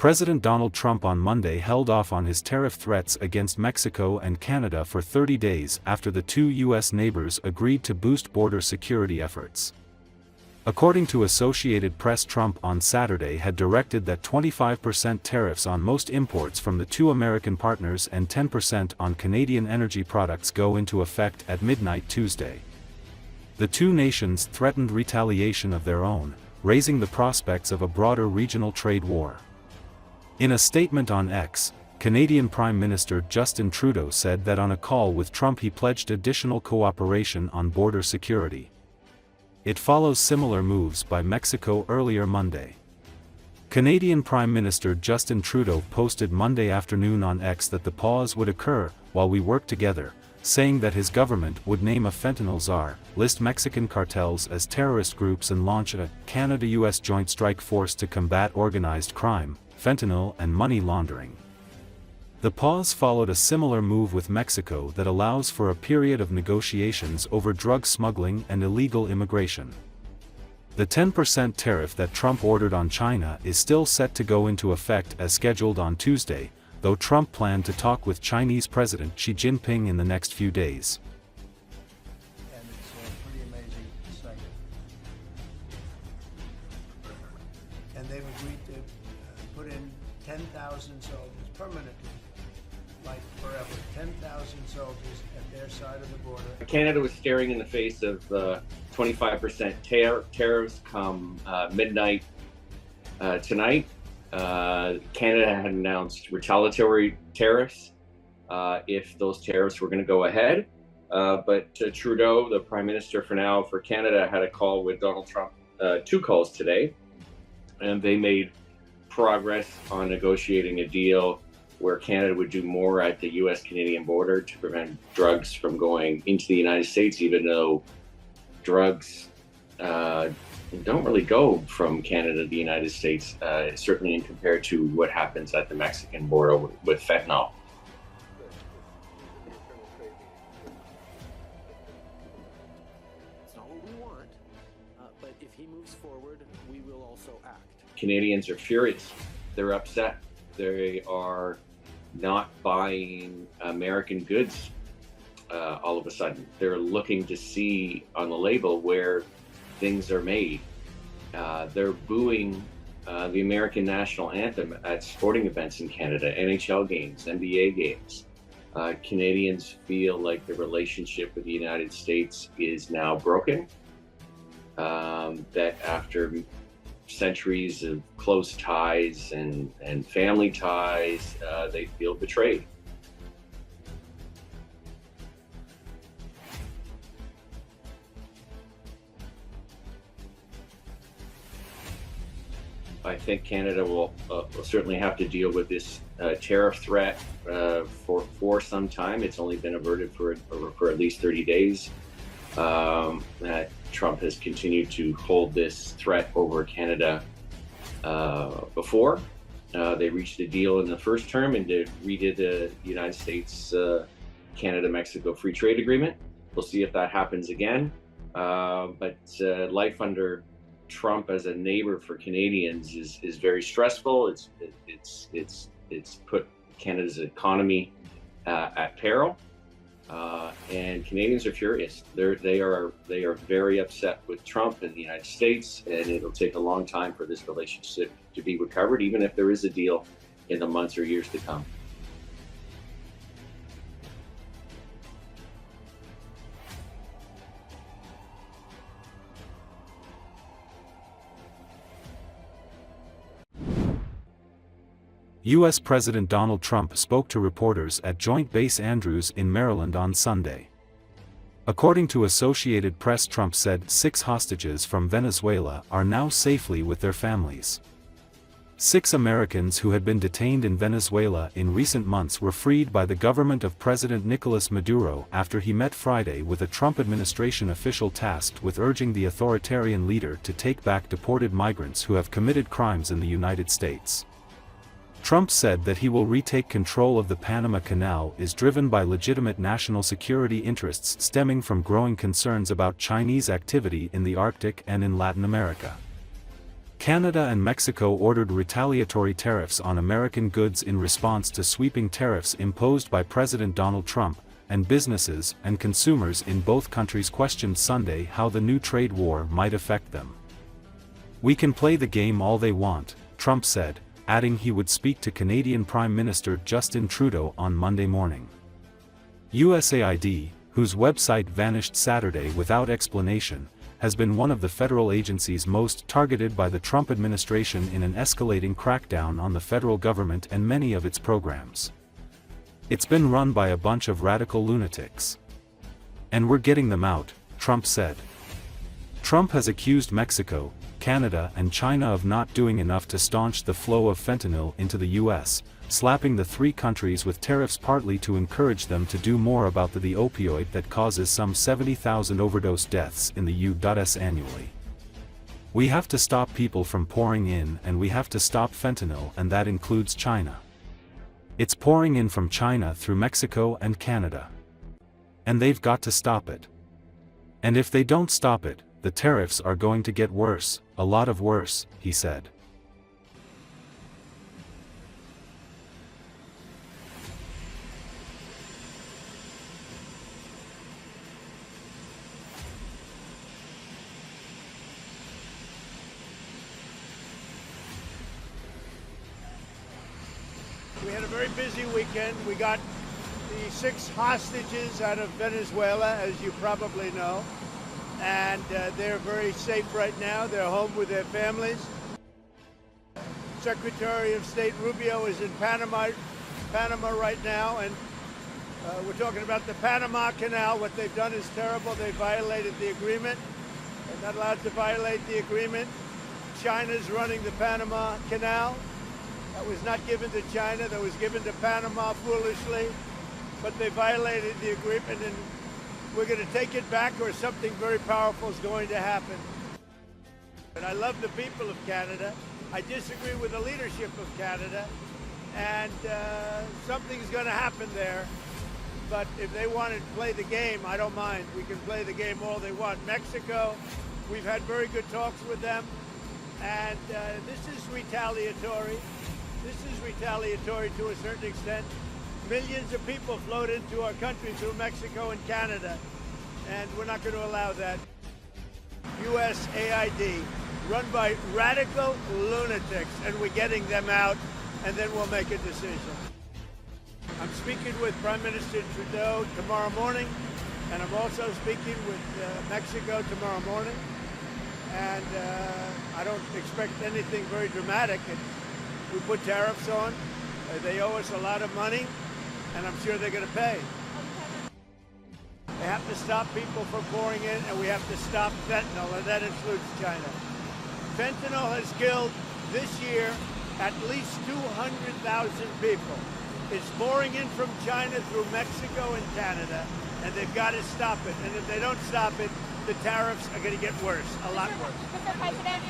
President Donald Trump on Monday held off on his tariff threats against Mexico and Canada for 30 days after the two U.S. neighbors agreed to boost border security efforts. According to Associated Press, Trump on Saturday had directed that 25% tariffs on most imports from the two American partners and 10% on Canadian energy products go into effect at midnight Tuesday. The two nations threatened retaliation of their own, raising the prospects of a broader regional trade war. In a statement on X, Canadian Prime Minister Justin Trudeau said that on a call with Trump he pledged additional cooperation on border security. It follows similar moves by Mexico earlier Monday. Canadian Prime Minister Justin Trudeau posted Monday afternoon on X that the pause would occur while we work together, saying that his government would name a fentanyl czar, list Mexican cartels as terrorist groups and launch a Canada-U.S. joint strike force to combat organized crime, fentanyl and money laundering. The pause followed a similar move with Mexico that allows for a period of negotiations over drug smuggling and illegal immigration. The 10% tariff that Trump ordered on China is still set to go into effect as scheduled on Tuesday, though Trump planned to talk with Chinese President Xi Jinping in the next few days. And it's a pretty amazing sight. And they've agreed to put in 10,000 soldiers permanently, like forever, 10,000 soldiers at their side of the border. Canada was staring in the face of 25% tariffs come midnight tonight. Canada had announced retaliatory tariffs if those tariffs were going to go ahead. But Trudeau, the Prime Minister for now for Canada, had a call with Donald Trump, two calls today, and they made progress on negotiating a deal where Canada would do more at the U.S.-Canadian border to prevent drugs from going into the United States, even though drugs don't really go from Canada to the United States, certainly in compared to what happens at the Mexican border with fentanyl. It's not what we want, but if he moves forward, we will also act. Canadians are furious. They're upset. They are not buying American goods all of a sudden. They're looking to see on the label where things are made. They're booing the American national anthem at sporting events in Canada, NHL games, NBA games. Canadians feel like the relationship with the United States is now broken, that after centuries of close ties and family ties, they feel betrayed. I think Canada will certainly have to deal with this tariff threat for some time. It's only been averted for at least 30 days. Trump has continued to hold this threat over Canada before. They reached a deal in the first term and redid the United States Canada-Mexico Free Trade Agreement. We'll see if that happens again. But life under Trump as a neighbor for Canadians is very stressful. It's put Canada's economy at peril, and Canadians are furious. They are very upset with Trump and the United States, and it'll take a long time for this relationship to be recovered, even if there is a deal in the months or years to come. U.S. President Donald Trump spoke to reporters at Joint Base Andrews in Maryland on Sunday. According to Associated Press, Trump said 6 hostages from Venezuela are now safely with their families. 6 Americans who had been detained in Venezuela in recent months were freed by the government of President Nicolas Maduro after he met Friday with a Trump administration official tasked with urging the authoritarian leader to take back deported migrants who have committed crimes in the United States. Trump said that he will retake control of the Panama Canal is driven by legitimate national security interests stemming from growing concerns about Chinese activity in the Arctic and in Latin America. Canada and Mexico ordered retaliatory tariffs on American goods in response to sweeping tariffs imposed by President Donald Trump, and businesses and consumers in both countries questioned Sunday how the new trade war might affect them. "We can play the game all they want," Trump said, adding he would speak to Canadian Prime Minister Justin Trudeau on Monday morning. USAID, whose website vanished Saturday without explanation, has been one of the federal agencies most targeted by the Trump administration in an escalating crackdown on the federal government and many of its programs. "It's been run by a bunch of radical lunatics. And we're getting them out," Trump said. Trump has accused Mexico, Canada and China of not doing enough to staunch the flow of fentanyl into the U.S., slapping the three countries with tariffs partly to encourage them to do more about the opioid that causes some 70,000 overdose deaths in the U.S. annually. "We have to stop people from pouring in, and we have to stop fentanyl, and that includes China. It's pouring in from China through Mexico and Canada. And they've got to stop it. And if they don't stop it, the tariffs are going to get worse, a lot of worse," he said. We had a very busy weekend. We got the 6 hostages out of Venezuela, as you probably know. And they're very safe right now. They're home with their families. Secretary of State Rubio is in Panama right now, and we're talking about the Panama Canal. What they've done is terrible. They violated the agreement. They're not allowed to violate the agreement. China's running the Panama Canal. That was not given to China. That was given to Panama foolishly. But they violated the agreement, and we're going to take it back, or something very powerful is going to happen. And I love the people of Canada. I disagree with the leadership of Canada, and something's going to happen there. But if they want to play the game, I don't mind. We can play the game all they want. Mexico, we've had very good talks with them, and this is retaliatory. This is retaliatory to a certain extent. Millions of people flowed into our country through Mexico and Canada, and we're not going to allow that. USAID, run by radical lunatics, and we're getting them out, and then we'll make a decision. I'm speaking with Prime Minister Trudeau tomorrow morning, and I'm also speaking with Mexico tomorrow morning, and I don't expect anything very dramatic. We put tariffs on. They owe us a lot of money, and I'm sure they're going to pay. They have to stop people from pouring in, and we have to stop fentanyl, and that includes China. Fentanyl has killed this year at least 200,000 people. It's pouring in from China through Mexico and Canada, and they've got to stop it. And if they don't stop it, the tariffs are going to get worse, a lot worse. Mr. President,